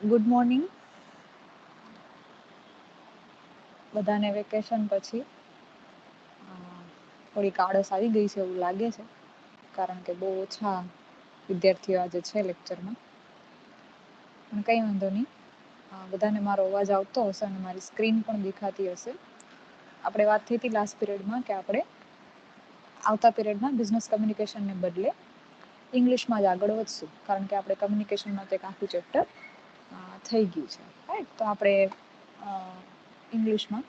Good morning. બધાને vacation પછી થોડીક આળસ આવી ગઈ છે એવું લાગે છે, કારણ કે બહુ ઓછા વિદ્યાર્થીઓ આજે છે લેક્ચરમાં. પણ કંઈ વાંધો નહીં, બધાને મારો અવાજ આવતો હશે અને મારી સ્ક્રીન પણ દેખાતી હશે. આપણે વાત થઈ હતી લાસ્ટ પીરિયડમાં કે આપણે આવતા પીરિયડમાં બિઝનેસ કમ્યુનિકેશનને બદલે ઇંગ્લિશમાં જ આગળ વધશું, કારણ કે આપણે કમ્યુનિકેશનમાં તો એક આખું ચેપ્ટર થઈ ગયું છે. રાઈટ, તો આપણે ઇંગ્લિશમાં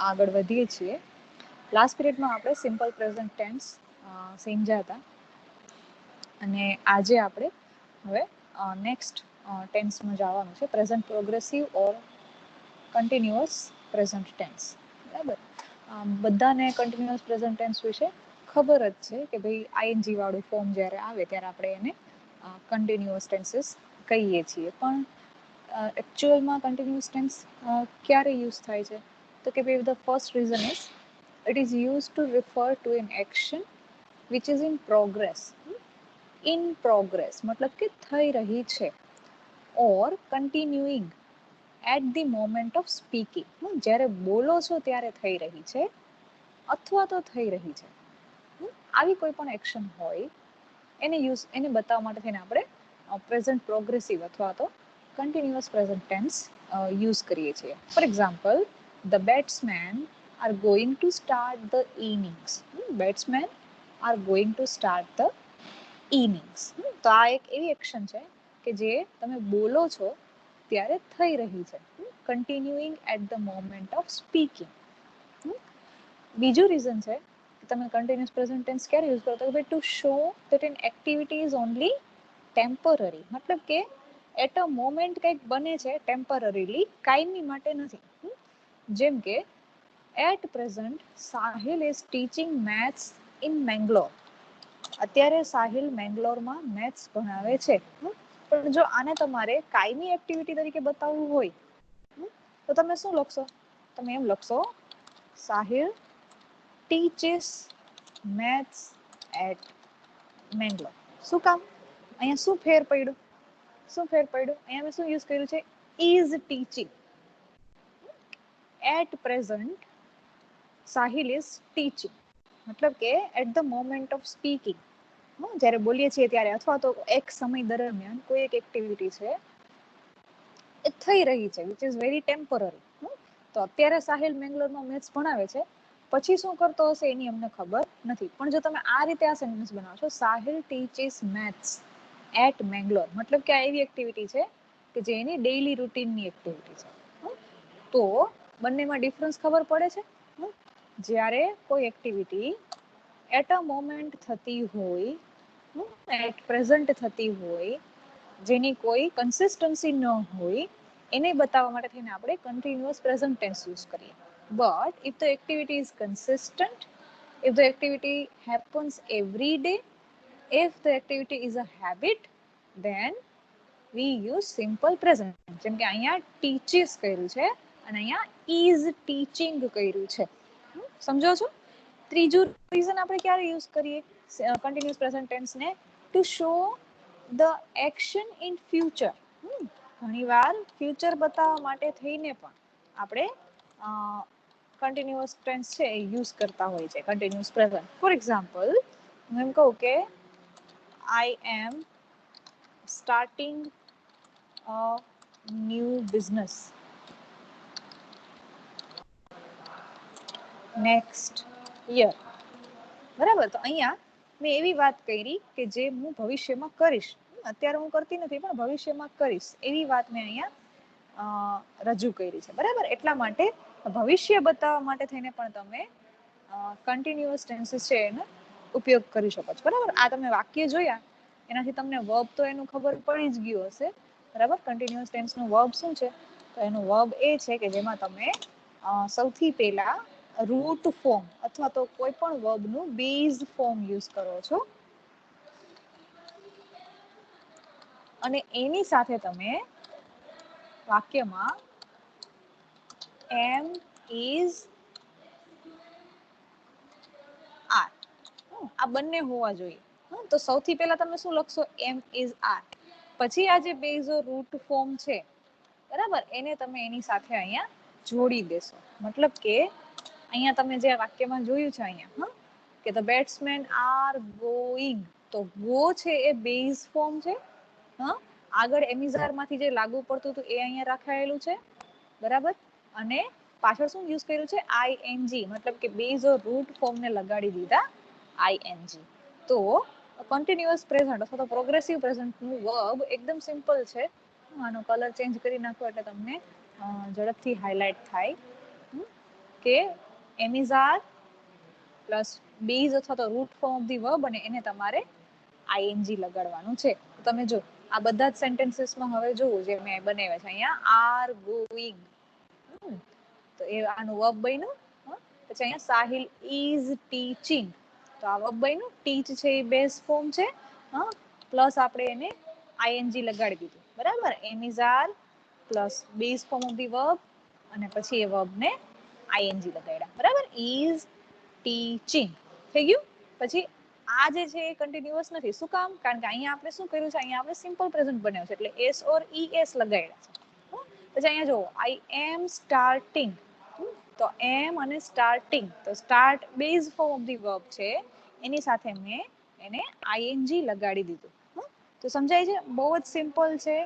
આગળ વધીએ છીએ. લાસ્ટ પીરિયડમાં આપણે સિમ્પલ પ્રેઝન્ટ ટેન્સ સમજ્યા હતા, અને આજે આપણે હવે નેક્સ્ટ ટેન્સમાં જવાનું છે, પ્રેઝન્ટ પ્રોગ્રેસિવ ઓર કન્ટિન્યુઅસ પ્રેઝન્ટ ટેન્સ. બરાબર, બધાને કન્ટિન્યુઅસ પ્રેઝન્ટ ટેન્સ વિશે ખબર જ છે કે ભાઈ આઈએનજી વાળું ફોર્મ જ્યારે આવે ત્યારે આપણે એને કન્ટિન્યુઅસ ટેન્સીસ કહીએ છીએ. પણ એકચ્યુઅલમાં કન્ટિન્યુઅસ ટેન્સ ક્યારે યુઝ થાય છે? તો કે ભાઈ the first reason is it is use to refer to an action which is in progress. In progress મતલબ કે થઈ રહી છે, or continuing at the moment of speaking. જ્યારે બોલો છો ત્યારે થઈ રહી છે અથવા તો થઈ રહી છે, આવી કોઈ પણ એક્શન હોય એને બતાવવા માટે થઈને આપણે પ્રેઝન્ટ પ્રોગ્રેસિવ અથવા તો કન્ટિન્યુઅસ પ્રેઝન્ટ ટેન્સ યુઝ કરીએ છીએ. For example, the batsman are going to start the innings. Batsman are going to start the innings. તો આ એક એવી એક્શન છે કે જે તમે બોલો છો ત્યારે થઈ રહી છે, continuing at the moment of speaking. બીજું રીઝન છે કે તમે કન્ટિન્યુઅસ પ્રેઝન્ટ ટેન્સ ક્યારે યુઝ કરો? તો ભાઈ to show that an activity is only temporary. મતલબ કે એટ અ મોમેન્ટ કંઈક બને છે ટેમ્પરરીલી, કાયમી માટે નથી. જેમ કે at present Sahil is teaching maths in Mangalore. અત્યારે સાહિલ મેંગ્લોરમાં મેથ્સ ભણાવે છે. પણ જો આને તમારે કાયમી એક્ટિવિટી તરીકે બતાવવું હોય તો તમે શું લખશો? તમે એમ લખશો, Sahil teaches maths at Mangalore. શું કામ? અહીંયા શું ફેર પડ્યું? અહીંયા મેં શું યુઝ કર્યું છે? Is teaching. At present Sahil is teaching, મતલબ કે at the moment of speaking, જ્યારે બોલીએ છીએ ત્યારે, અથવા તો એક સમય દરમિયાન કોઈ એક એક્ટિવિટી છે એ થઈ રહી છે વિચ ઇઝ વેરી ટેમ્પરરી. તો અત્યારે સાહિલ મેંગ્લોરમાં મેથ્સ ભણાવે છે, પછી શું કરતો હશે એની અમને ખબર નથી. પણ જો તમે આ રીતે આ સેન્ટેન્સ બનાવશો, Sahil teaches maths at Mangalore, મતલબ કે આ એવી એક્ટિવિટી છે કે જે એની ડેઇલી રૂટીનની એક્ટિવિટી છે. તો બંનેમાં ડિફરન્સ ખબર પડે છે. જ્યારે કોઈ એક્ટિવિટી એટ અ મોમેન્ટ થતી હોય, એટ પ્રેઝન્ટ થતી હોય, જેની કોઈ કન્સિસ્ટન્સી ન હોય, એને બતાવવા માટે થઈને આપણે કન્ટિન્યુઅસ પ્રેઝન્ટ ટેન્સ યુઝ કરીએ. But if the activity is consistent, if the activity happens every day, if the activity is a habit, then we use simple present. જેમ કે અહીંયા teaches કર્યું છે અને અહીંયા is teaching કર્યું છે. સમજો છો? ત્રીજું રીઝન આપણે ક્યારે યુઝ કરીએ કન્ટિન્યુઅસ પ્રેઝન્ટ ટેન્સ ને? To show the action in future. ઘણીવાર ફ્યુચર બતાવવા માટે થઈને પણ આપણે કન્ટિન્યુઅસ ટેન્સ છે એ યુઝ કરતા હોય છે, કન્ટિન્યુઅસ પ્રેઝન્ટ. ફોર એક્ઝામ્પલ, હું એમ કહું કે I am starting a new business next year. બરાબર, તો અહીંયા મેં એવી વાત કરી કે જે હું ભવિષ્યમાં કરીશ. અત્યારે હું કરતી નથી પણ ભવિષ્યમાં કરીશ, એવી વાત મેં અહીંયા રજૂ કરી છે. બરાબર, એટલા માટે ભવિષ્ય બતાવવા માટે થઈને પણ તમે કન્ટિન્યુઅસ ટેન્સીસ છે એનો ઉપયોગ કરી શકો છો. બરાબર, આ તમે વાક્ય જોયા એનાથી તમને વર્બ તો એનું ખબર પડી જ ગયું હશે. બરાબર, કન્ટિન્યુઅસ ટેન્સનું વર્બ શું છે? તો એનું વર્બ એ છે કે જેમાં તમે સૌથી પહેલા રૂટ ફોર્મ અથવા તો કોઈ પણ વર્બનું બેઝ ફોર્મ યુઝ કરો છો, અને એની સાથે તમે વાક્યમાં એમ ઇઝ આર, આ બંને હોવા જોઈએ. તો સૌથી પહેલા તમે શું લખશો? એમ ઇઝ આર. પછી આ જે બેઝ રૂટ ફોર્મ છે બરાબર, એને તમે એની સાથે અહીંયા જોડી દેશો. મતલબ કે અહીંયા તમે જે વાક્યમાં જોયું છે અહીંયા કે ધ બેટ્સમેન આર ગોઈંગ, તો ગો છે એ બેઝ ફોર્મ છે. આગળ એમિઝાર માંથી જે લાગુ પડતું હતું એ અહીંયા રાખાયેલું છે બરાબર, અને પાછળ શું યુઝ કર્યું છે આઈએનજી, મતલબ કે બેઝ ઓર રૂટ ફોર્મ ને લગાડી દીધા આઈએનજી. તો કન્ટિન્યુઅસ પ્રેઝન્ટ અથવા તો પ્રોગ્રેસિવ પ્રેઝન્ટ નું વર્બ એકદમ સિમ્પલ છે. આનો કલર ચેન્જ કરી નાખો એટલે તમને ઝડપથી હાઇલાઇટ થાય કે એમિઝાર પ્લસ બેઝ અથવા તો route form of the verb, અને એને તમારે આઈએનજી લગાડવાનું છે. તમે જો આ બધા જ સેન્ટેન્સીસમાં હવે જોવું જે મેં બનાવ્યા છે અહીંયા આર ગોઈંગ, તો એ આનું વર્બ બન્યું. પછી અહીંયા સાહિલ ઇઝ ટીચિંગ, તો આ વર્બ બન્યું. ટીચ છે એ બેઝ ફોર્મ છે, પ્લસ આપણે એને આઈએનજી લગાડી દીધું બરાબર. Am is are plus base form of the verb, અને પછી એ વર્બ ને આઈએનજી લગાડ્યા બરાબર. ઇઝ ટીચિંગ થઈ ગયું. પછી આ જે છે એ કન્ટિન્યુઅસ નથી. શું કામ? કારણ કે અહીંયા આપણે શું કર્યું છે, અહીંયા આપણે સિમ્પલ પ્રેઝન્ટ બનાવ્યું છે એટલે એસ ઓર ઈએસ લગાડ્યા છે. પછી અહીંયા જો આઈ એમ સ્ટાર્ટિંગ, તો એમ અને સ્ટાર્ટિંગ, તો start base form of the verb છે, એની સાથે મેં એને આઈએનજી લગાડી દીધું. તો સમજાય છે? બહુ જ સિમ્પલ છે,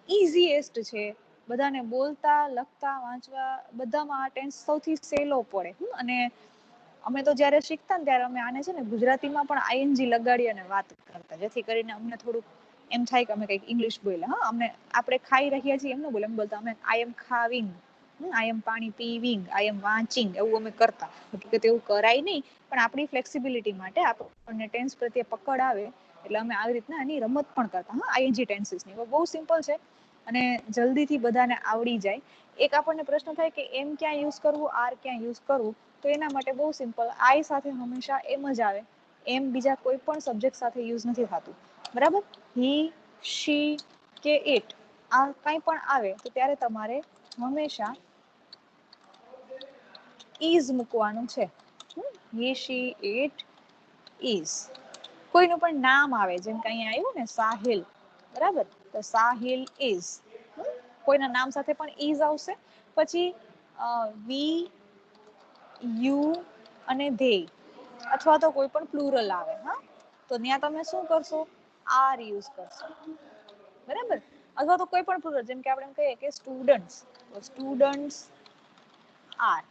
ઇઝીએસ્ટ છે. બધાને બોલતા, લખતા, વાંચવા બધામાં આ ટેન્સ સૌથી સહેલો પડે. અને અમે તો જ્યારે શીખતા ને ત્યારે અમે આને છે ને ગુજરાતીમાં પણ આઈએનજી લગાડી અને વાત કરતા, જેથી કરીને અમને થોડુંક એમ થાય કે અમે કંઈક ઇંગ્લિશ બોલ્યા. અમને આપણે ખાઈ રહ્યા છીએ એમ ન બોલે, એમ બોલતા અમે આઈ એમ ખાવિંગ, આઈ એમ પાણી પીવિંગ, આઈ એમ વાંચિંગ, એવું અમે કરતા. હકીકત એવું કરાય નહીં, પણ આપણી ફ્લેક્સિબિલિટી માટે આપણને ટેન્સ પ્રત્યે પકડ આવે એટલે અમે આવી રીતના એની રમત પણ કરતા. આઈએનજી ટેન્સીસની બહુ સિમ્પલ છે અને જલ્દીથી બધાને આવડી જાય. એક આપણને પ્રશ્ન થાય કે એમ ક્યાં યુઝ કરવું, આર ક્યાં યુઝ કરવું, તો એના માટે બહુ સિમ્પલ, આઈ સાથે હંમેશા એમ જ આવે. એમ બીજા કોઈ પણ સબ્જેક્ટ સાથે યુઝ નથી થતું બરાબર. હી, શી કે ઇટ આ કંઈ પણ આવે તો ત્યારે તમારે હંમેશા ઇઝ મૂકવાનું છે. હી, શી, ઇટ, ઇઝ. કોઈનું પણ નામ આવે, જેમ કે અહીંયા આવ્યું ને સાહિલ બરાબર, તો સાહિલ ઇઝ, કોઈના નામ સાથે પણ ઇઝ આવશે. પછી વી, યુ અને ધે, અથવા તો કોઈ પણ પ્લુરલ આવે, તો ત્યાં તમે શું કરશો, આર યુઝ કરશો બરાબર. અથવા તો કોઈ પણ પ્લુરલ, જેમ કે આપણે એમ કહીએ કે સ્ટુડન્ટ્સ, તો સ્ટુડન્ટ્સ આર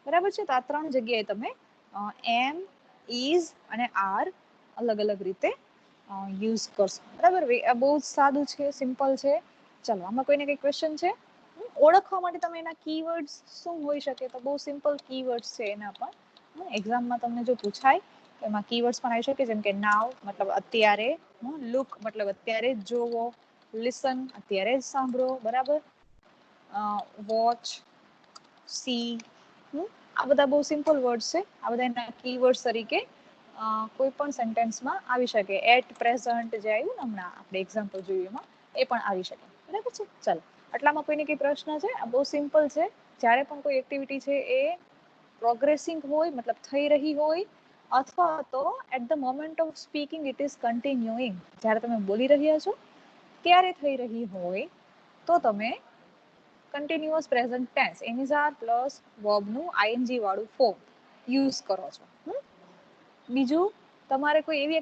બરાબર છે. તો આ ત્રણ જગ્યાએ તમે એમ, ઇઝ અને આર અલગ અલગ રીતે યુઝ કરશો બરાબર. બહુ જ સાદું છે, સિમ્પલ છે. ચાલો, આમાં કોઈને કઈ ક્વેશ્ચન છે? ઓળખવા માટે તમે એના કીવર્ડ્સ શું હોઈ શકે, તો બહુ સિમ્પલ કીવર્ડ્સ છે એના પણ. એક્ઝામમાં તમને જો પૂછાય તો એમાં કીવર્ડ્સ પણ આવી શકે, જેમ કે નાવ મતલબ અત્યારે, લુક મતલબ અત્યારે જ જોવો, લિસન અત્યારે જ સાંભળો બરાબર, વોચ, સી, આ બધા બહુ સિમ્પલ વર્ડ્સ છે. આ બધા એના કીવર્ડ્સ તરીકે કોઈ પણ સેન્ટેન્સમાં આવી શકે. એટ પ્રેઝન્ટ જે આવ્યું ને હમણાં આપણે એક્ઝામ્પલ જોયું એમાં એ પણ આવી શકે બરાબર છે. ચાલો, આટલામાં કોઈને કઈ પ્રશ્ન છે? આ બહુ સિમ્પલ છે. જ્યારે પણ કોઈ એક્ટિવિટી છે એ પ્રોગ્રેસિંગ હોય, મતલબ થઈ રહી હોય, અથવા તો at the moment of speaking it is continuing, જ્યારે તમે બોલી રહ્યા છો ત્યારે થઈ રહી હોય તો તમે continuous present tense એમિઝાર plus વર્બનું ING વાળું ફોર્મ યુઝ કરો છો. બીજું, તમારે કોઈ એવી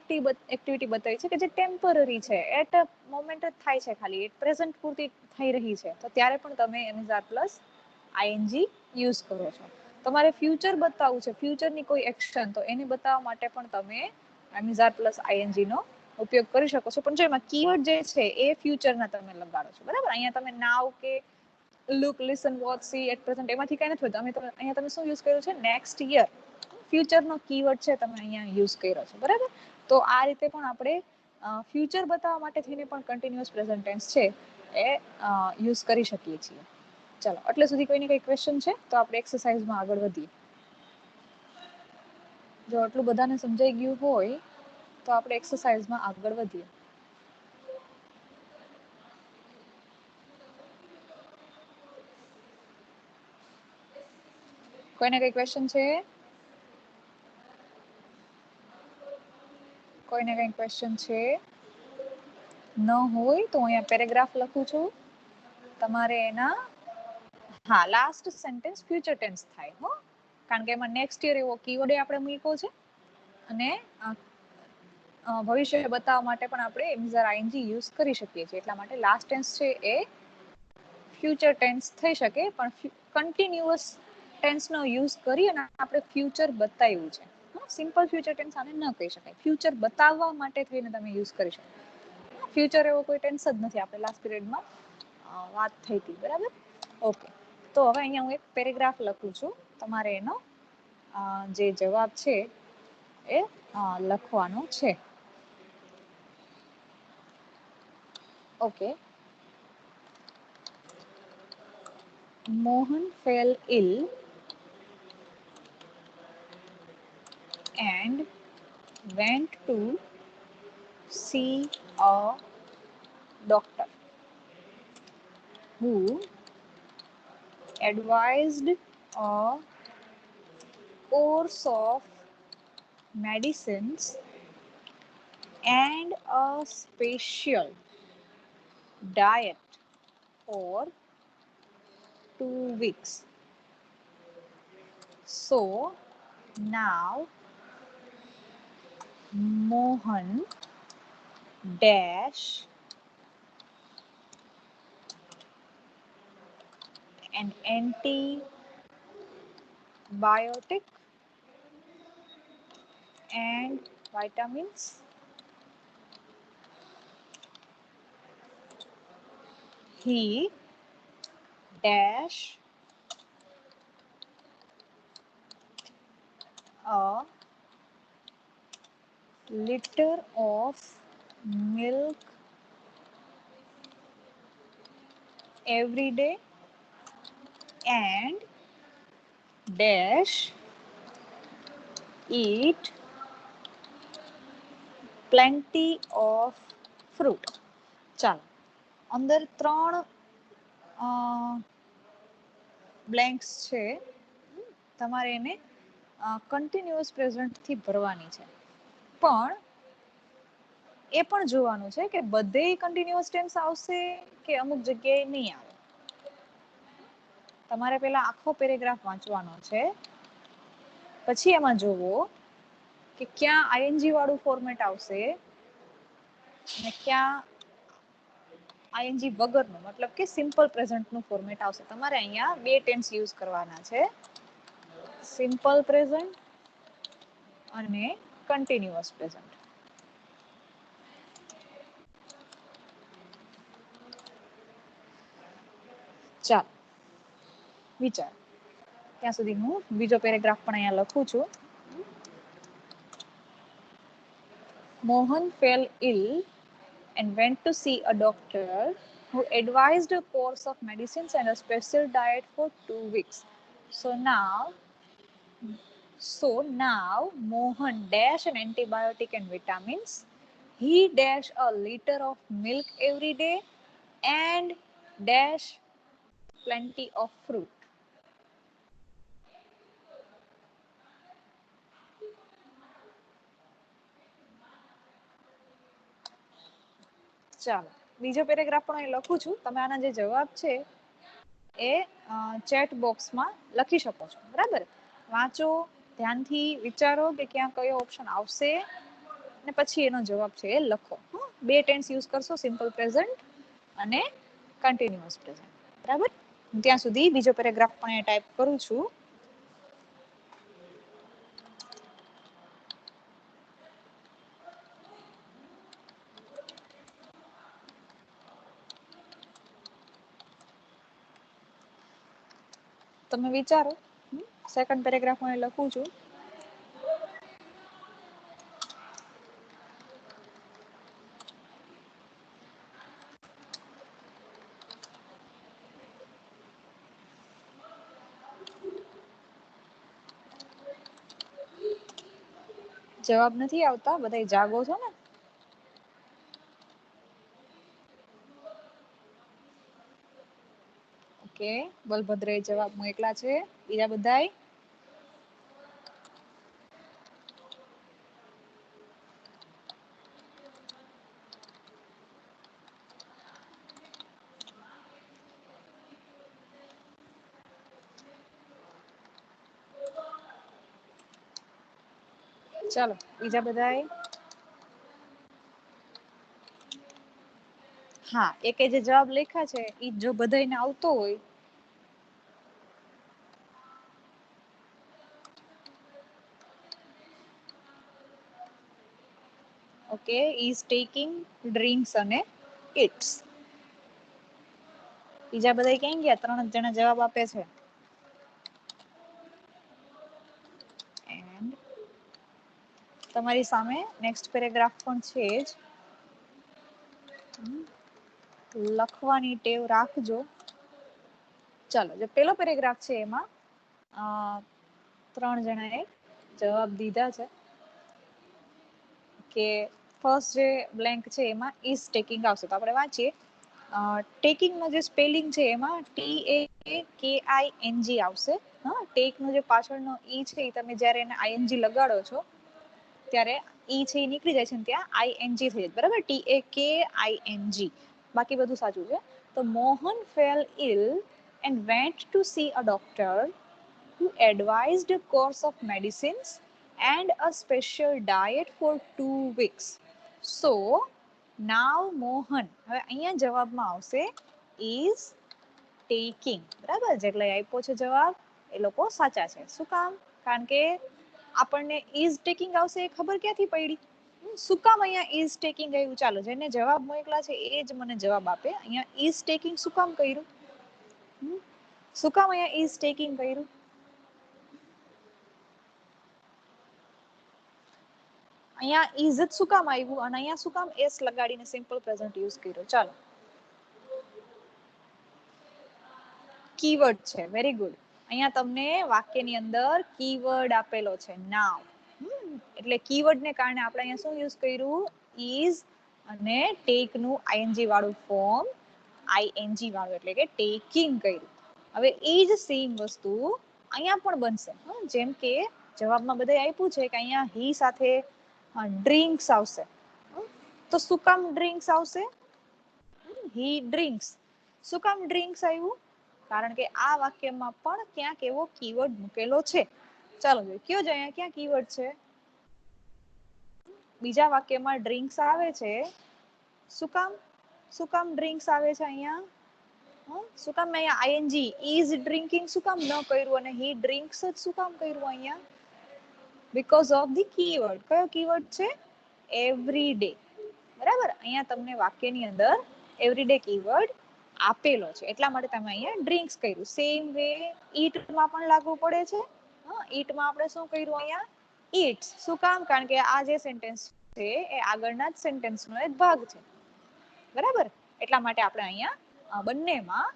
એક્ટિવિટી બતાવી છે કે જે ટેમ્પરરી છે, એટ અ મોમેન્ટ જ થાય છે, ખાલી પ્રેઝન્ટ પૂરતી થઈ રહી છે, તો ત્યારે પણ તમે એમિઝાર પ્લસ આઈએનજી યુઝ કરો છો. તમારે ફ્યુચર બતાવવું છે, ફ્યુચરની કોઈ એક્શન, તો એને બતાવવા માટે પણ તમે એમિઝાર પ્લસ આઈએનજી નો ઉપયોગ કરી શકો છો. પણ જો એમાં કીવર્ડ જે છે એ ફ્યુચરના તમે લગાડો છો બરાબર. અહીંયા તમે નાવ કે look, listen, watch, see, at present એમાંથી કઈ નથી હોતું. અહીંયા તમે શું યુઝ કર્યું છે, નેક્સ્ટ યર, ફ્યુચરનો કીવર્ડ છે તમે અહીંયા યુઝ કર્યો છે બરાબર. તો આ રીતે પણ આપણે ફ્યુચર બતાવવા માટે થઈને પણ કન્ટિન્યુઅસ પ્રેઝન્ટ ટેન્સ છે એ યુઝ કરી શકીએ છીએ. ચાલો, એટલે સુધી કોઈને કઈ ક્વેશ્ચન છે તો આપણે એક્સરસાઇઝમાં આગળ વધીએ. જો આટલું બધાને સમજાઈ ગયું હોય તો આપણે એક્સરસાઇઝમાં આગળ વધીએ. કોઈને કઈ ક્વેશ્ચન છે? કોઈને કઈ ક્વેશ્ચન છે? ન હોય તો અહીંયા પેરેગ્રાફ લખું છું. તમારે એના હા લાસ્ટ સેન્ટેન્સ ફ્યુચર ટેન્સ થાય હો, કારણ કે એમાં નેક્સ્ટ યર એવો કીવર્ડ આપણે મૂક્યો છે અને ભવિષ્ય બતાવવા માટે પણ આપણે એમઝર આઈએનજી યુઝ કરી શકીએ છીએ. એટલા માટે લાસ્ટ ટેન્સ છે એ ફ્યુચર ટેન્સ થઈ શકે, પણ કન્ટિન્યુઅસ ટેન્સનો યુઝ કરી અને આપણે ફ્યુચર બતાવ્યું છે. સિમ્પલ ફ્યુચર ટેન્સ આને ન કહી શકાય, ફ્યુચર બતાવવા માટે થઈને તમે યુઝ કરી શકો. ફ્યુચર એવો કોઈ ટેન્સ જ નથી, આપણે લાસ્ટ પીરિયડમાં વાત થઈ હતી, બરાબર. ઓકે, તો હવે અહીંયા હું એક પેરેગ્રાફ લખું છું, તમારે એનો જે જવાબ છે એ લખવાનો છે. Okay. Mohan fell ill and went to see a doctor who advised a course of medicines and a special diet for 2 weeks. So now Mohan dash an antibiotic and vitamins. He dash a liter of milk every day and dash eat plenty of fruit. ચાલો, અંદર 3 blanks છે, તમારે એને continuous પ્રેઝન્ટથી ભરવાની છે. પણ એ પણ જોવાનું છે કે બધે કન્ટિન્યુઅસ ટેન્સ આવશે કે અમુક જગ્યાએ નહીં આવે. તમારે પહેલા આખો પેરેગ્રાફ વાંચવાનો છે, પછી એમાં જોવો કે ક્યાં આઈએનજી વાળું ફોર્મેટ આવશે અને ક્યાં આઈએનજી વગરનું, મતલબ કે સિમ્પલ પ્રેઝન્ટનું ફોર્મેટ આવશે. તમારે અહીંયા 2 ટેન્સ યુઝ કરવાના છે, સિમ્પલ પ્રેઝન્ટ અને કન્ટિન્યુઅસ પ્રેઝન્ટ. ચાલો વિચાર, ત્યાં સુધી હું બીજો પેરેગ્રાફ પણ અહીંયા લખું છું. Mohan fell ill and went to see a doctor who advised a course of medicines and a special diet for 2 weeks. So now Mohan dash an antibiotic and vitamins. He dash a liter of milk every day and dash plenty of fruit. ચાલો બીજો paragraph પણ અહીં લખું છું. તમે આના જે જવાબ છે એ ચેટ બોક્સમાં લખી શકો છો, બરાબર. વાંચો, ધ્યાનથી વિચારો કે ક્યાં કયો ઓપ્શન આવશે અને પછી એનો જવાબ છે એ લખો. 2 ટેન્સ યુઝ કરશો, સિમ્પલ પ્રેઝન્ટ અને કન્ટિન્યુઅસ પ્રેઝન્ટ, બરાબર. ત્યાં સુધી બીજો પેરેગ્રાફ પણ એ ટાઈપ કરું છું. તમે વિચારો, સેકન્ડ પેરેગ્રાફ હું લખું છું. જવાબ નથી આવતા, બધા જાગો છો ને? ઓકે, બલભદ્ર જવાબ મોકલા છે, બીજા બધાય ચાલો બીજા બધાએ હા એકે જે જવાબ લખ્યા છે એ જો બધાને આવતો હોય ઓકે ઇઝ ટેકિંગ ડ્રિંક્સ અને ઇટ્સ. બીજા બધા ક્યાં ગયા? 3 જણા જવાબ આપે છે. એન્ડ તમારી સામે નેક્સ્ટ પેરેગ્રાફ પણ છે જ. લખવાની ટેવ રાખજો. ચાલો જે પેલો પેરેગ્રાફ છે એમાં 3 જણાએ જવાબ દીધા છે કે ફર્સ્ટ જે બ્લેન્ક છે એમાં ઇઝ ટેકિંગ આવશે. તો આપણે વાંચીએ. ટેકિંગ નો જે સ્પેલિંગ છે એમાં TAKING આવશે. હા ટેક નો જે પાછળનો ઈ છે એ તમે જ્યારે એને ING લગાડો છો ત્યારે ઈ છે એ નીકળી જાય છે ને ત્યાં ING થઈ જાય. બરાબર TAKING. બાકી બધું સાચું છે. તો Mohan fell ill and went to see a doctor who advised a course of medicines and a special diet for 2 weeks. So now Mohan, હવે અહીંયા જવાબમાં આવશે is taking. બરાબર જેટલે આપ્યો છે જવાબ એ લોકો સાચા છે. શું કામ? કારણ કે આપણને is taking આવશે એ ખબર ક્યાંથી પડી? શું કામ અહીંયા is taking આવ્યું? ચાલો જેને જવાબ મોકલા છે એ જ મને જવાબ આપે. અહીંયા is taking શું કામ કર્યું? શું કામ અહીંયા is taking કર્યું? અહીંયા is જ શું કામ આવ્યું અને અહીંયા શું કામ s લગાડીને સિમ્પલ પ્રેઝન્ટ યુઝ કર્યો? ચાલો કીવર્ડ છે. Very good. અહીંયા તમને વાક્યની અંદર કીવર્ડ આપેલો છે નાવ. એટલે કીવર્ડને કારણે આપણે અહીંયા શું યુઝ કર્યું? is અને take નું ing વાળું ફોર્મ ing વાળું એટલે કે ટેકિંગ કર્યું. હવે એ જ સેમ વસ્તુ અહીંયા પણ બનશે. જેમ કે જવાબમાં બધે આપ્યું છે કે અહીંયા he સાથે ડ્રિંક્સ આવશે. તો શું કામ ડ્રિંક્સ આવશે? he drinks. શું કામ ડ્રિંક્સ આવ્યું? કારણ કે આ વાક્યમાં પણ ક્યાંક એવો કીવર્ડ મૂકેલો છે. ચાલો જોઈએ કયો જ અહીંયા ક્યાં કીવર્ડ છે? બીજા વાક્યમાં ડ્રિંક્સ આવે છે. શું કામ? શું કામ ડ્રિંક્સ આવે છે અહીંયા? શું કામ અહીંયા ing is drinking શું કામ ન કર્યું અને he drinks જ શું કામ કર્યું અહીંયા? because of the keyword. કયો કીવર્ડ છે? everyday. બરાબર અહીંયા તમને વાક્યની અંદર everyday કીવર્ડ આપેલો છે એટલા માટે તમે અહીંયા ડ્રિંક્સ કર્યું. સેમ વે eat માં પણ લાગુ પડે છે. eat માં આપણે શું કર્યું અહીંયા? eats. શું કામ? કારણ કે આ જે સેન્ટેન્સ છે એ આગળના જ સેન્ટેન્સનો એક ભાગ છે. બરાબર એટલા માટે આપણે અહીંયા બંનેમાં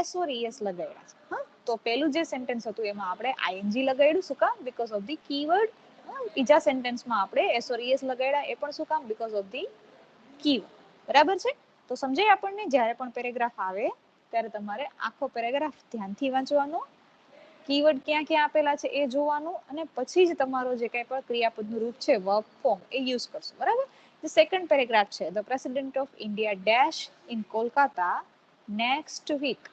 s or es લગાડ્યા છે. તો પેલું જે સેન્ટેન્સ હતું એમાં આપણે ing લગાડ્યું. શું કામ? Because of the keyword. બીજા સેન્ટેન્સમાં આપણે s or es લગાડ્યા એ પણ શું કામ? Because of the keyword. બરાબર છે? તો સમજાય આપણને? જ્યારે પણ પેરેગ્રાફ આવે ત્યારે તમારે આખો પેરેગ્રાફ ધ્યાનથી વાંચવાનો, કીવર્ડ ક્યાં ક્યાં આપેલા છે એ જોવાનું અને પછી જ તમારો જે કંઈ પણ ક્રિયાપદનું રૂપ છે વર્બ ફોર્મ એ યુઝ કરશો. બરાબર? The second paragraph છે the president of India dash in Kolkata next week.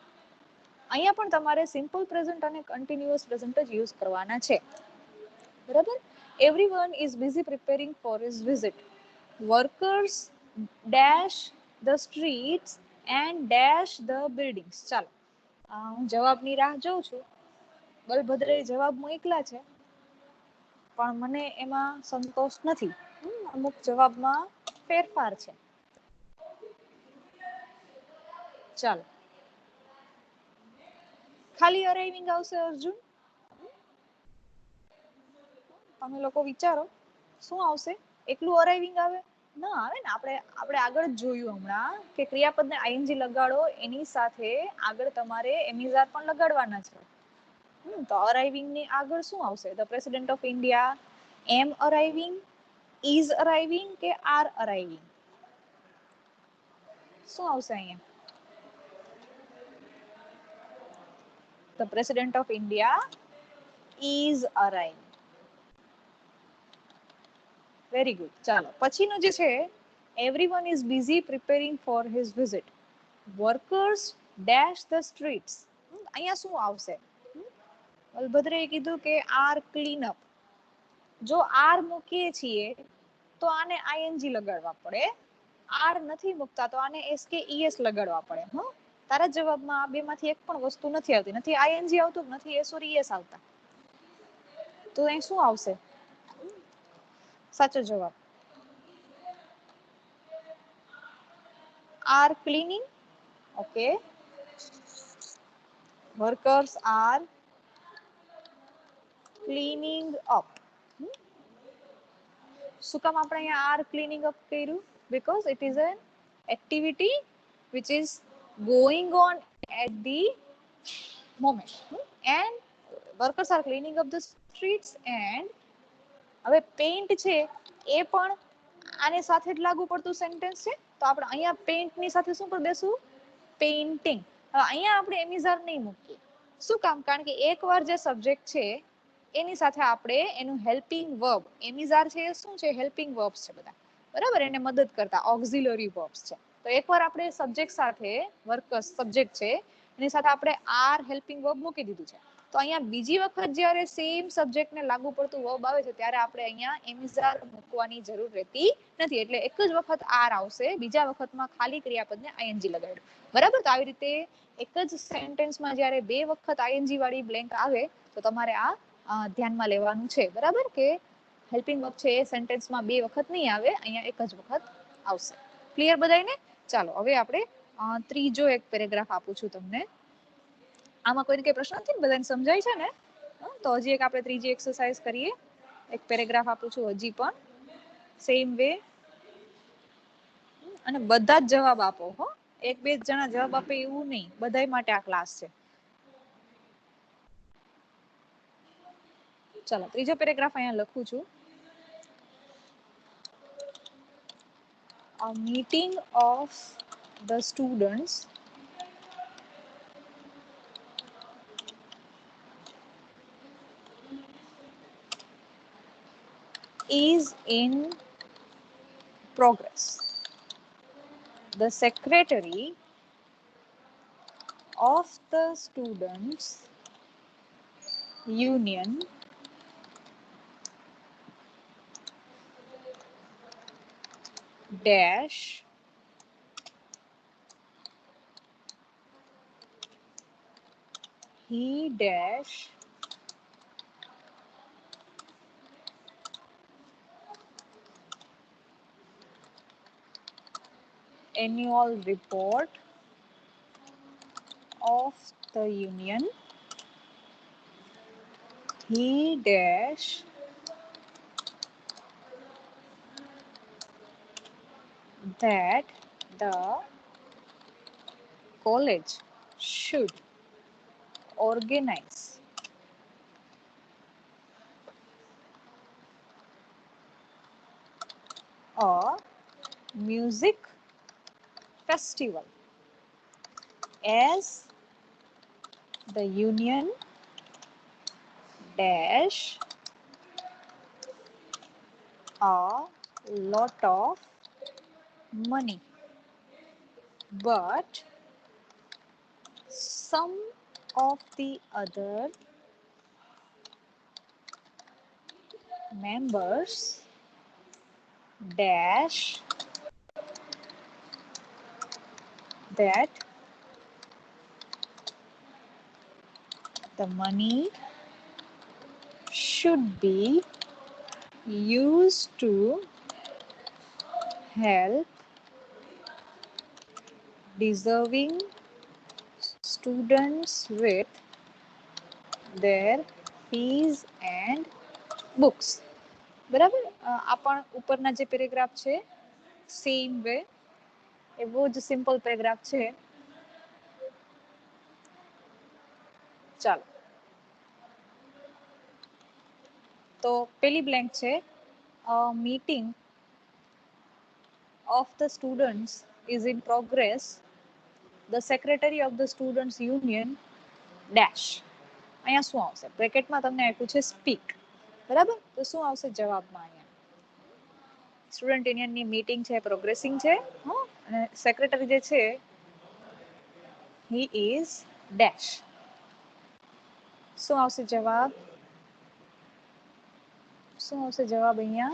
અહીંયા પણ તમારે સિમ્પલ પ્રેઝન્ટ અને કન્ટિન્યુઅસ પ્રેઝન્ટ જ યુઝ કરવાના છે. બરાબર? Everyone is busy preparing for his visit. Workers dash the streets and dash the buildings. ચાલો હું જવાબની રાહ જોઉં છું. બલભદ્રે જવાબ મોકલા છે પણ મને એમાં સંતોષ નથી. અમુક જવાબમાં ફેરફાર છે. ચાલો ખાલી અરાઇવિંગ આવશે અર્જુન? તમે લોકો વિચારો શું આવશે? એકલું અરાઇવિંગ આવે? ના આવે ને. આપણે આગળ જ જોયું હમણાં કે ક્રિયાપદને ing લગાડો એની સાથે આગળ તમારે એમિઝાર પણ લગાડવાના છે. તો અરાઇવિંગ ની આગળ શું આવશે? The president of India am arriving, is arriving કે આર અરાઇવિંગ? શું આવશે અહીંયા? The president of India is arriving. Very good. ચાલો પછીનું જે છે everyone is busy preparing for his visit. Workers dash the streets. અહીંયા શું આવશે? બલભદ્રે કીધું કે આર ક્લીન અપ. જો આર મૂકીએ છીએ તો આને આઈએનજી લગાડવા પડે, આર નથી મૂકતા તો આને એસ કે ઈએસ લગાડવા પડે. હા, તારા જવાબમાં આ બેમાંથી એક પણ વસ્તુ નથી આવતી, નથી આઈએનજી આવતું, નથી એસ ઓર ઈએસ આવતા. તો અહીં શું આવશે સાચો જવાબ? Are cleaning. Okay, workers are cleaning up. શું કામ આપણે અહીંયા આર ક્લીનિંગ અપ કર્યું? Because it is an activity which is going on at the moment, and workers are cleaning up the streets. and હવે પેઇન્ટ છે એ પણ આને સાથે જ લાગુ પડતું સેન્ટેન્સ છે, તો આપણે અહીંયા પેઇન્ટની સાથે શું કરી દેશું? પેઇન્ટિંગ. હવે અહીંયા આપણે એમિઝાર નહીં મૂકીએ. શું કામ? કારણ કે એકવાર જે સબ્જેક્ટ છે એની સાથે આપણે એનું હેલ્પિંગ વર્બ, એમિઝાર છે એ શું છે? હેલ્પિંગ વર્બ્સ છે બધા, બરાબર, એને મદદ કરતા ઓક્ઝિલરી વર્બ્સ છે. તો એકવાર આપણે સબ્જેક્ટ સાથે વર્કર્સ સબ્જેક્ટ છે એની સાથે આપણે આર હેલ્પિંગ વર્બ મૂકી દીધું છે, તો અહીંયા બીજી વખત જ્યારે સેમ સબ્જેક્ટને લાગુ પડતું વર્બ આવે છે ત્યારે આપણે અહીંયા એમિઝાર મૂકવાની જરૂર રહેતી નથી. એટલે એક જ વખત આર આવશે, બીજા વખતમાં ખાલી ક્રિયાપદને આઈએનજી લગાડ્યું, બરાબર. તો આવી રીતે એક જ સેન્ટેન્સમાં જ્યારે બે વખત આઈએનજી વાળી બ્લેન્ક આવે તો તમારે આ ધ્યાનમાં લેવાનું છે, બરાબર, કે હેલ્પિંગ વર્બ છે એ સેન્ટેન્સમાં બે વખત નહીં આવે, અહીંયા એક જ વખત આવશે. ક્લિયર બધાને? ચાલો હવે આપણે ત્રીજો એક પેરેગ્રાફ આપું છું તમને. આમાં કોઈને કઈ પ્રશ્ન નથી ને? બધાને સમજાય છે ને? તો હજી એક આપણે ત્રીજી એક્સરસાઇઝ કરીએ. એક પેરેગ્રાફ આપું છું હજી પણ સેમ વે, અને બધા જ જવાબ આપો. હો, એક બે જણા જવાબ આપે એવું નહીં, બધાય માટે આ ક્લાસ છે. ચાલો ત્રીજો પેરેગ્રાફ અહીંયા લખું છું. A meeting of the students is in progress. The secretary of the students union dash he dash annual report of the union. He dash that the college should organize a music festival as the union dash a lot of money, but some of the other members dash that the money should be used to help deserving students with their fees and books. બરાબર, આ પણ ઉપરના જે paragraph છે same way એવો જ simple paragraph છે. ચાલો તો પેલી બ્લેન્ક છે, meeting of the students is in progress. The secretary of the students union dash. અહીંયા શું આવશે? બ્રેકેટમાં તમને આપ્યું છે સ્પીક, બરાબર, તો શું આવશે જવાબમાં? અહીંયા સ્ટુડન્ટ યુનિયનની મીટિંગ છે પ્રોગ્રેસિંગ છે, અને સેક્રેટરી જે છે he is dash. શું આવશે જવાબ? શું આવશે જવાબ અહીંયા?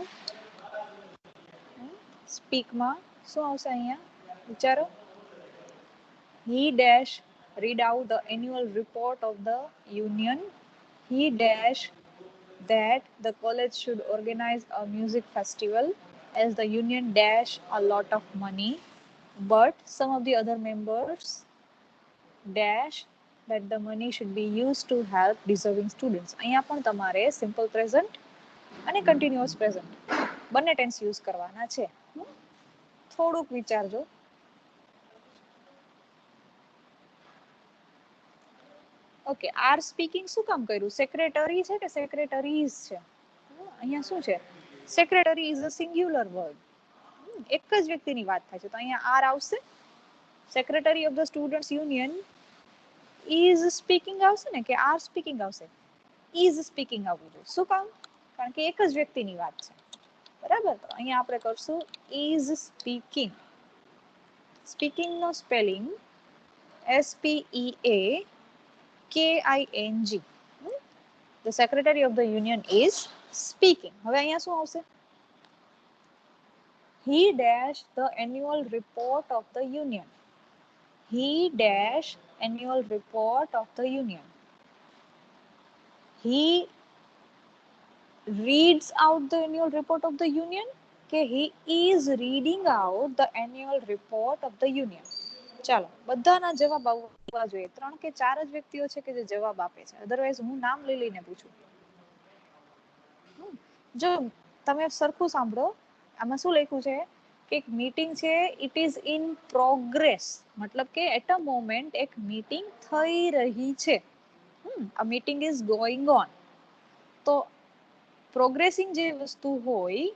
સ્પીકમાં શું આવશે અહીંયા? વિચારો. He dash read out the annual report of the union. He dash that the college should organize a music festival as the union dash a lot of money, but some of the other members dash that the money should be used to help deserving students. અહીંયા પણ તમારે simple present અને continuous present બંને tense use કરવાના છે. થોડુંક વિચારજો. Okay, R speaking શું કામ કર્યું? સેક્રેટરી છે કે સેક્રેટરીઝ છે? અહીંયા શું છે? Secretary is a singular word. એક જ વ્યક્તિની વાત થાય છે તો અહીંયા આર આવશે. Secretary of the students union is speaking આવશે ને કે આર સ્પીકિંગ આવશે? ઇઝ સ્પીકિંગ આવવું જોઈએ. શું કામ? કારણ કે એક જ વ્યક્તિની વાત છે. બરાબર, તો અહીંયા આપણે કરશું ઇઝ સ્પીકિંગ. સ્પીકિંગ નો spelling SPEAKING. The secretary of the union is speaking. હવે અહીંયા શું આવશે? He dash the annual report of the union. He dash annual report of the union. He reads out the annual report of the union કે he is reading out the annual report of the union. ચાલો, બધાના જવાબ આવવા જોઈએ. 3 કે 4 જ વ્યક્તિઓ છે કે જે જવાબ આપે છે, અધરવાઇઝ હું નામ લઈ લઈને પૂછું. જો તમે સરખું સાંભળો, આમાં શું લખ્યું છે કે એક મીટિંગ છે, ઇટ ઇઝ ઇન પ્રોગ્રેસ, મતલબ કે એટ અ મોમેન્ટ એક મીટિંગ થઈ રહી છે. આ મીટિંગ ઇઝ ગોઈંગ ઓન. તો પ્રોગ્રેસિંગ જે વસ્તુ હોય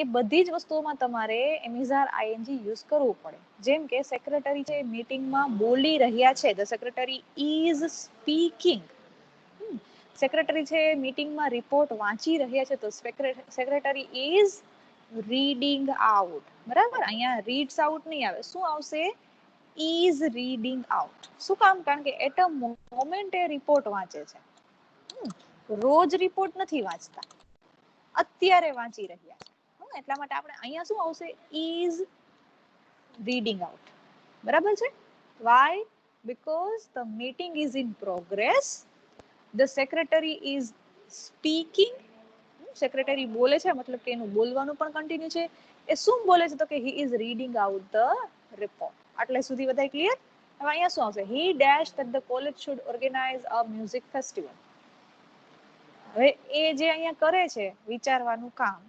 એ બધી જ વસ્તુઓમાં તમારે એમિઝાર આઈએનજી યુઝ કરવું પડે. જેમ કે સેક્રેટરી છે મીટિંગમાં બોલી રહ્યા છે, the secretary is speaking. Secretary છે મીટિંગમાં રિપોર્ટ વાંચી રહ્યા છે તો સેક્રેટરી ઇઝ રીડિંગ આઉટ. બરાબર, અહીંયા રીડ્સ આઉટ નહીં આવે. શું આવશે? Is reading out. શું કામ? કારણ કે એટ અ મોમેન્ટ એ રિપોર્ટ વાંચે છે. રોજ રિપોર્ટ નથી વાંચતા, અત્યારે વાંચી રહ્યા છે. એટલા માટે આપણે અહીંયા શું આવશે? Is reading out. બરાબર છે? Why? Because the meeting is in progress. The secretary is speaking. Secretary બોલે છે, મતલબ કે એનું બોલવાનું પણ કન્ટિન્યુ છે. એ શું બોલે છે? તો કે he is reading out the report. આટલે સુધી બધા ક્લિયર? હવે અહીંયા શું આવશે? He dash that the college should organise a music festival. હવે એ જે અહીંયા કરે છે વિચારવાનું કામ,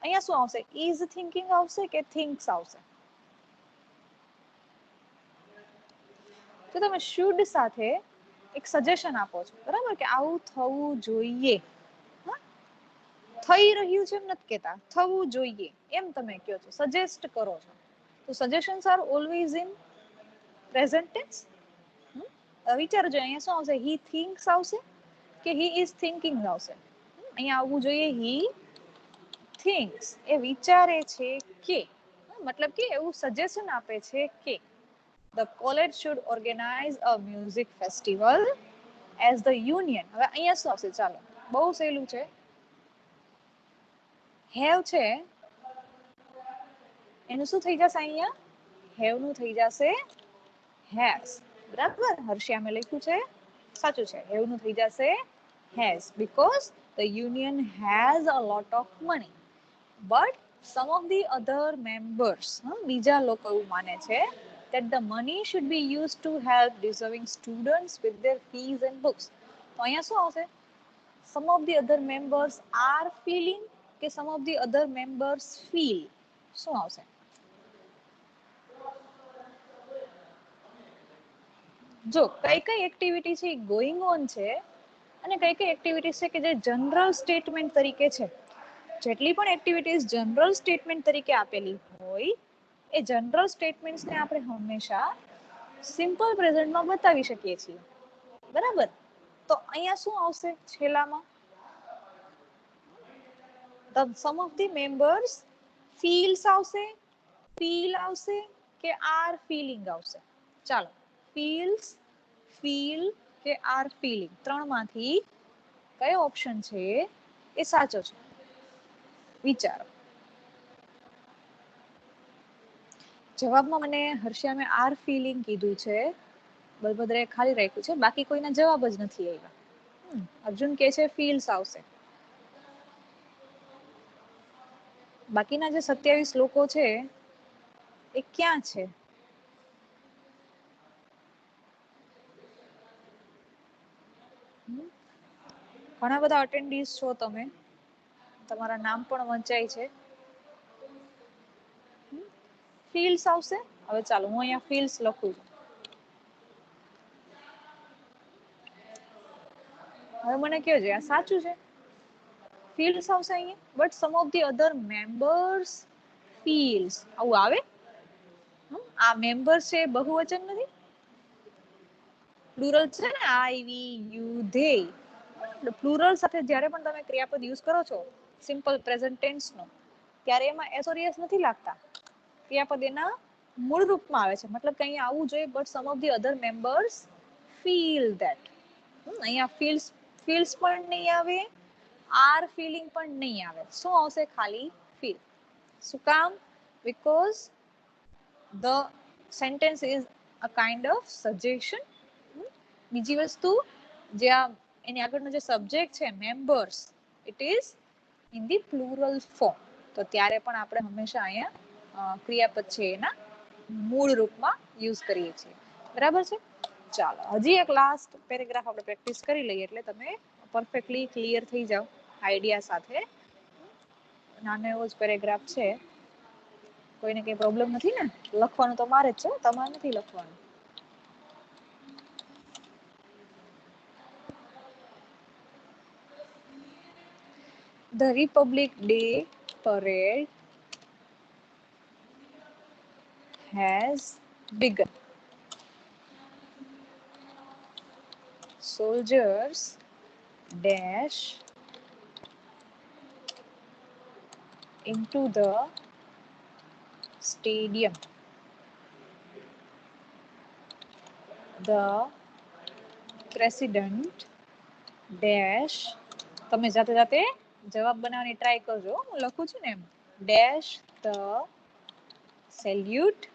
અહીંયા શું આવશે? ઇઝ થિંકિંગ આવશે કે થિંક્સ આવશે? તો તમે શુડ સાથે એક સજેશન આપો છો, બરાબર, કે આવું થવું જોઈએ. થઈ રહ્યું છે એમ નથી કહેતા, થવું જોઈએ એમ તમે કહો છો, સજેસ્ટ કરો છો. તો suggestions are always in present tense. વિચારજો અહીંયા શું આવશે? હી થિંક્સ આવશે કે હી ઇઝ થિંકિંગ આવશે? અહીંયા આવવું જોઈએ હી થિંક્સ. એ વિચારે છે કે, મતલબ કે એવું સજેશન આપે છે કે the college should organize a music festival as the union. હવે અહીંયા શું આવશે? ચાલો, બહુ સહેલું છે. હેવ છે એનું શું થઈ જશે? અહીંયા હેવ નું થઈ જશે હેઝ. બરાબર, હર્ષિયામે લખ્યું છે, સાચું છે. હેવ નું થઈ જશે has, because the union has a lot of money. But some of the other members, બીજા લોકો એવું માને છે that the money should be used to help deserving students with their fees and books. તો અહીંયા શું આવશે? Some of the other members are feeling કે some of the other members feel? શું આવશે? જો કઈ કઈ એક્ટિવિટી છે ગોઈંગ ઓન છે અને કઈ કઈ એક્ટિવિટીઝ છે કે જે જનરલ સ્ટેટમેન્ટ તરીકે છે. જેટલી પણ એક્ટિવિટીઝ જનરલ સ્ટેટમેન્ટ તરીકે આપેલી હોય એ જનરલ સ્ટેટમેન્ટ્સને આપણે હંમેશા સિમ્પલ પ્રેઝન્ટમાં બતાવી શકીએ છીએ. બરાબર, તો અહીંયા શું આવશે છેલ્લામાં? સમ ઓફ ધી મેમ્બર્સ ફીલ્સ આવશે, ફીલ આવશે કે આર ફીલિંગ આવશે? ચાલો, ફીલ્સ, ફીલ કે આર ફીલિંગ? ત્રણમાંથી કયો ઓપ્શન છે એ સાચો છે? વિચારો. જવાબમાં મને હર્ષિયામે આર ફીલિંગ કીધું છે, બલભદ્રે ખાલી રાખ્યું છે, બાકી કોઈના જવાબ જ નથી આવ્યા. અર્જુન કે છે ફીલ્સ આવશે. બાકીના જે 27 લોકો છે એ ક્યાં છે? ઘણા બધા અટેન્ડીઝ છો તમે, તમારા નામ પણ વંચાય છે. ફીલ્સ આવશે. હવે ચાલો હું અહીંયા ફીલ્સ લખું છું. હવે મને કહો છે આ સાચું છે? ફીલ્સ આવશે અહીંયા, but some of the other members feels આવું આવે? આ મેમ્બર્સ છે બહુવચન નથી, પ્લુરલ છે ને, આઈ વી યુ ધે. પ્લુરલ સાથે જ્યારે પણ તમે ક્રિયાપદ યુઝ કરો છો સિમ્પલ પ્રેઝન્ટ ટેન્સ નો, ત્યારે એમાં એસ ઓર એસ નથી લાગતા. ક્રિયાપદ એના મૂળ રૂપમાં આવે છે, મતલબ કે અહીંયા આવવું જોઈએ but some of the other members feel that. અહીંયા ફીલ્સ પણ નહીં આવે, આર ફીલિંગ પણ નહીં આવે. શું આવશે? ખાલી ફીલ. શું કામ? Because the sentence is a kind of suggestion. બીજી વસ્તુ, જે આ એની આગળનો જે સબ્જેક્ટ છે members, it is in the plural form. તો ત્યારે પણ આપણે હંમેશા અહીંયા ક્રિયાપદ છે એના મૂળ રૂપમાં યુઝ કરીએ છીએ. બરાબર છે? ચાલો હજી એક લાસ્ટ પેરેગ્રાફ આપણે પ્રેક્ટિસ કરી લઈએ એટલે તમે પરફેક્ટલી ક્લિયર થઈ જાઓ આઈડિયા સાથે. નાનો એવો જ પેરેગ્રાફ છે, કોઈને કઈ પ્રોબ્લેમ નથી ને? લખવાનું તો મારે જ છે, તમારે નથી લખવાનું. The Republic Day parade has begun. Soldiers dash into the stadium. The president dash, તમે જાતે જાતે જવાબ બનાવવાની ટ્રાય કરજો, હું લખું છું ને એમ. dash the salute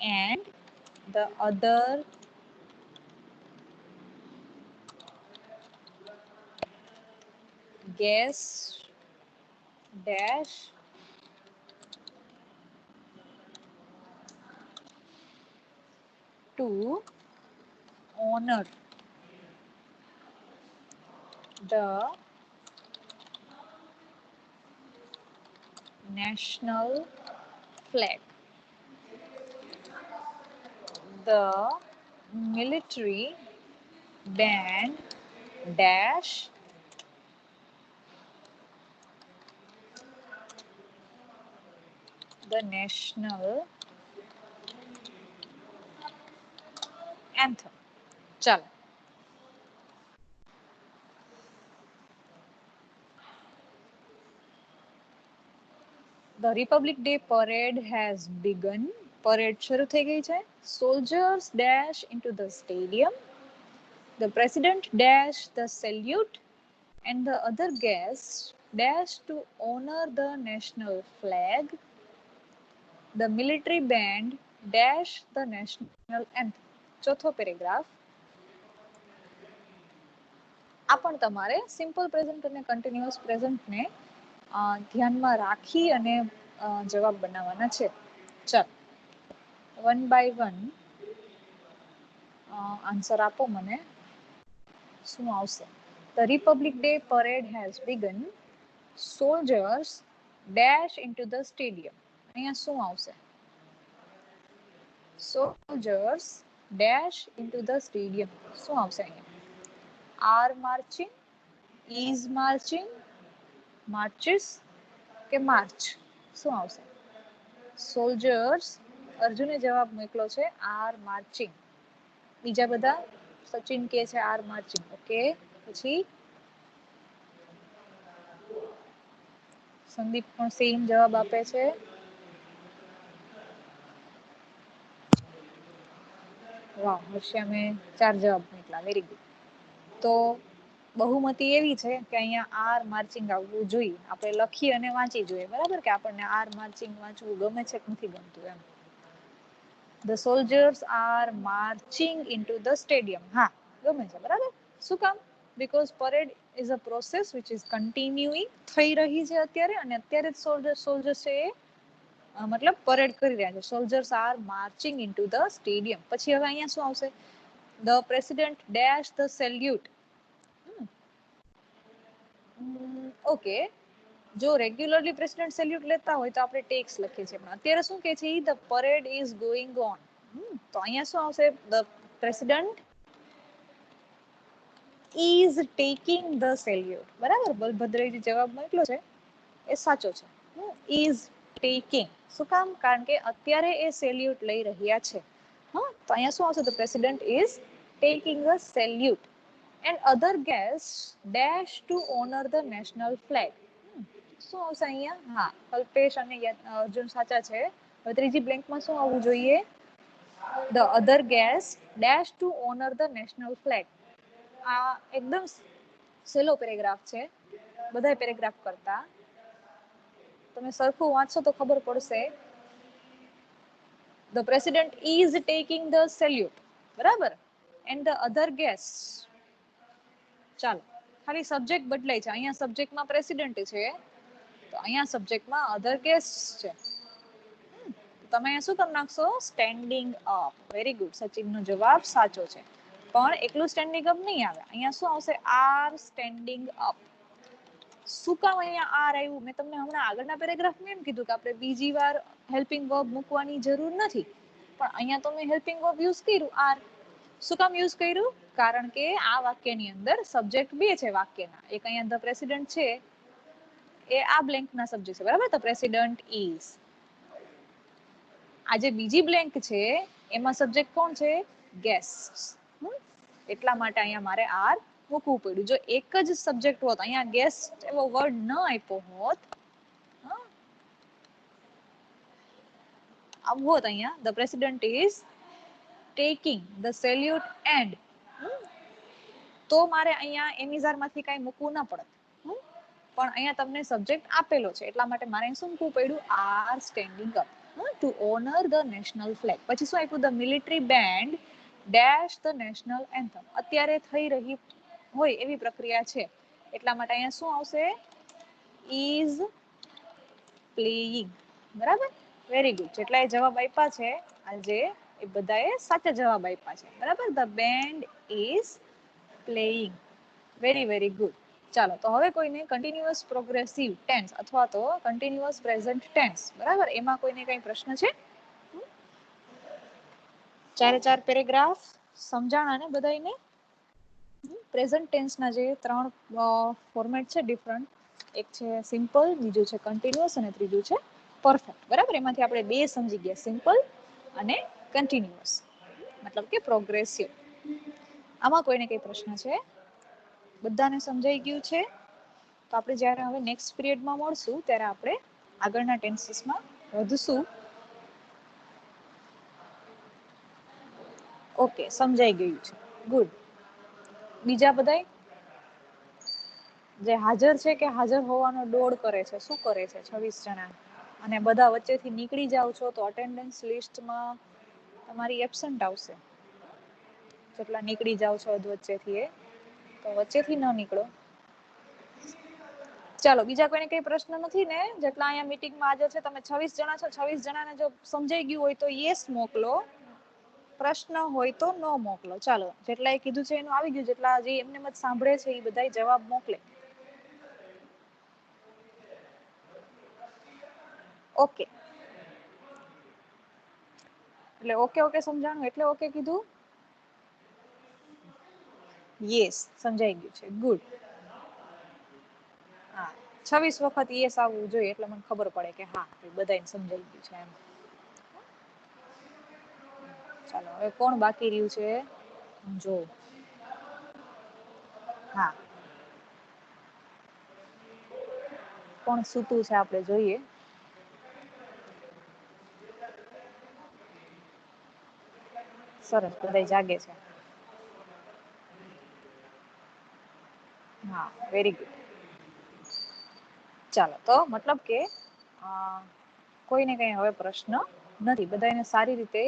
and the other guests dash to honor the national flag. The military band dash the national anthem. ચાલો The Republic Day parade has begun. Parade શરૂ થઈ ગઈ છે. Soldiers dash into the stadium. The president dash the salute and the other guests dash to honor the national flag. The military band dash the national anthem. ચોથો paragraph. આ પણ તમારે simple present અને continuous પ્રેઝન્ટને ધ્યાનમાં રાખી અને જવાબ બનાવવાના છે. ચાલો વન બાય વન આન્સર આપો મને. શું આવશે? The Republic Day parade has begun. Soldiers dash into the stadium. અહીંયા શું આવશે? Soldiers dash into the stadium. શું આવશે અહીંયા? Are marching, is marching, marches કે march? શું આવશે? Soldiers, અર્જુને જવાબ મોકલો છે are marching. બીજા બધા? સચિન કે છે are marching. ઓકે, પછી સંદીપ પણ સેમ જવાબ આપે છે. વાહ, હર્ષિયા મેં 4 જવાબ મોકલા. Very good. તો બહુમતી એવી છે કે અહીંયા આર માર્ચિંગ આવવું જોઈએ. આપણે લખી અને વાંચી જોઈએ, બરાબર, કે આપણને આર માર્ચિંગ વાંચવું ગમે છે કે નથી ગમતું એમ. The soldiers are marching into the stadium. હા, ગમે છે, બરાબર. શું કામ? Because parade is a process which is continuing, થઈ રહી છે અત્યારે, અને અત્યારે soldiers છે એ મતલબ પરેડ કરી રહ્યા છે. Soldiers are marching into the stadium. પછી હવે અહીંયા શું આવશે? The president dash the salute. Okay, જો રેગ્યુલરલી પ્રેસિડેન્ટ સેલ્યુટ લેતા હોય તો આપણે ટેક્સ લખીએ છીએ, પણ અત્યારે શું કહે છે? The parade is going on. તો અહીંયા શું આવશે? The president is taking the salute. બરાબર, બલભદ્રજી જવાબ મોકલ્યો છે એ સાચો છે. Is taking. શું કામ? કારણ કે અત્યારે એ સેલ્યુટ લઈ રહ્યા છે. હા, તો અહીંયા શું આવશે? The president is taking a salute and other guest dash to honour the national flag. શું આવશે અહીંયા? હા, કલ્પેશ અને અર્જુન સાચા છે. હવે ત્રીજી બ્લેન્કમાં શું આવવું જોઈએ? The other guest dash to honour the national flag. આ એકદમ સહેલો પેરેગ્રાફ છે, બધા પેરેગ્રાફ કરતા. તમે સરખું વાંચશો તો ખબર પડશે. The president is taking the salute, બરાબર, એન્ડ ધ અધર ગેસ્ટ. ચાલો, ખાલી સબ્જેક્ટ બદલાય છે. અહીંયા સબ્જેક્ટમાં પ્રેસિડેન્ટ છે, તો અહીંયા સબ્જેક્ટમાં અધર ગેસ્ટ છે. તમે અહીંયા શું કરી નાખશો? Standing up. વેરી ગુડ, સચિનનો જવાબ સાચો છે. પણ એકલું સ્ટેન્ડિંગ અપ નહીં આવે, અહીંયા શું આવશે? R standing up. શું કામ અહીંયા આર આવ્યું? મેં તમને હમણાં આગળના પેરેગ્રાફમાં એમ કીધું કે આપણે બીજી વાર હેલ્પિંગ વર્બ મૂકવાની જરૂર નથી, પણ અહીંયા તો મેં હેલ્પિંગ વર્બ યુઝ કર્યું, આર. શું કામ યુઝ કર્યું? કારણ કે આ વાક્યની અંદર સબ્જેક્ટ બે છે વાક્યના. એક અહીંયા ધ પ્રેસિડેન્ટ છે, એ આ બ્લેન્કના સબ્જેક્ટ છે, બરાબર. The president is. આ જે બીજી બ્લેન્ક છે એમાં સબ્જેક્ટ કોણ છે? ગેસ્ટ. એટલા માટે અહીંયા મારે આર મૂકવું પડ્યું. જો એક જ સબ્જેક્ટ હોત, અહીંયા ગેસ્ટ એવો વર્ડ ન આપ્યો હોત, આવું હોત અહીંયા, the president is taking the salute and, તો મારે અહીંયા એમિઝારમાંથી કાંઈ મૂકવું ન પડત. પણ અહીંયા તમને સબ્જેક્ટ આપેલો છે, એટલા માટે મારે શું મૂકવું પડ્યું? Are standing up to honour the national flag. પછી શું આપ્યું? The military band dash the national anthem. અત્યારે થઈ રહી હોય એવી પ્રક્રિયા છે, એટલા માટે અહીંયા શું આવશે? Is playing. બરાબર, વેરી ગુડ. જેટલા એ જવાબ આપ્યા છે આજે, એ બધાએ સાચા જવાબ આપ્યા છે, બરાબર. The band is playing. Very very good. ચાલો, તો હવે કોઈને કન્ટિન્યુઅસ પ્રોગ્રેસિવ ટેન્સ અથવા તો કન્ટિન્યુઅસ પ્રેઝન્ટ ટેન્સ, બરાબર, એમાં કોઈને કઈ પ્રશ્ન છે? ચારે ચાર પેરેગ્રાફ સમજાણા ને બધાને? પ્રેઝન્ટ ટેન્સના જે ત્રણ ફોર્મેટ છે ડિફરન્ટ, એક છે સિમ્પલ, બીજું છે કન્ટિન્યુઅસ અને ત્રીજું છે પરફેક્ટ, બરાબર. એમાંથી આપણે બે સમજી ગયા, સિમ્પલ અને કન્ટિન્યુઅસ, મતલબ કે પ્રોગ્રેસિવ. આમાં કોઈને કઈ પ્રશ્ન છે? બધાને સમજાઈ ગયું છે? તો આપણે જ્યારે હવે નેક્સ્ટ પીરિયડમાં મળશું ત્યારે આપણે આગળના ટેન્સીસમાં વધશું. ઓકે, સમજાઈ ગયું છે, ગુડ. બીજા બધાય જે હાજર છે કે હાજર હોવાનો દોડ કરે છે, શું કરે છે? 26 જણા, અને બધા વચ્ચેથી નીકળી જાવ છો તો અટેન્ડન્સ લિસ્ટમાં તમારી એબસન્ટ આવશે. જેટલા નીકળી જાવ છો વચ્ચેથી, એ તો વચ્ચેથી ન નીકળો. ચાલો, બીજા કોઈને કઈ પ્રશ્ન નથી ને? જેટલા અહીંયા મીટિંગમાં હાજર છે, તમે 26 જણા છો, 26 જણાને જો સમજાઈ ગયું હોય તો યસ મોકલો, પ્રશ્ન હોય તો નો મોકલો. ચાલો, જેટલા એ કીધું છે એનું આવી ગયું. જેટલા હજી એમને મત સાંભળે છે એ બધા જવાબ મોકલે. ઓકે, એટલે ઓકે ઓકે સમજાણું એટલે ઓકે કીધું? યસ, સમજાઈ ગયું છે, ગુડ. હા, 26 વખત યસ આવવું જોઈએ એટલે મને ખબર પડે કે હા બધાને સમજાઈ ગયું છે એમ. ચાલો, હવે કોણ બાકી રહ્યું છે? જો હા, કોણ સૂતું છે આપણે જોઈએ. સરસ, બધા જાગે છે. હા, વેરી ગુડ. ચાલો, તો મતલબ કે કોઈને કઈ હવે પ્રશ્ન નથી, બધાને સારી રીતે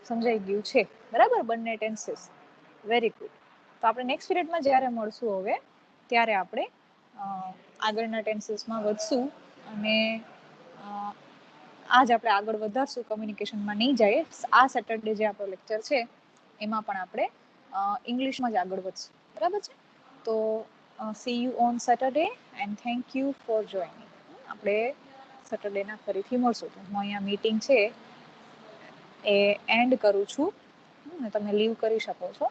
સમજાઈ ગયું છે, બરાબર? બંને ટેન્સીસ. Very good. તો આપણે નેક્સ્ટ પીરિયડમાં જ્યારે મળશું હવે, ત્યારે આપણે આગળના ટેન્સીસમાં વધશું, અને આજ આપણે આગળ વધારશું, કમ્યુનિકેશનમાં નહીં જાય. આ સેટરડે જે આપણો લેક્ચર છે એમાં પણ આપણે ઇંગ્લિશમાં જ આગળ વધશું, બરાબર છે? તો C you on Saturday and thank you for joining. આપણે સેટરડેના ફરીથી મળશું. તો હું અહીંયા મીટિંગ છે એ એન્ડ કરું છું, તમે લીવ કરી શકો છો.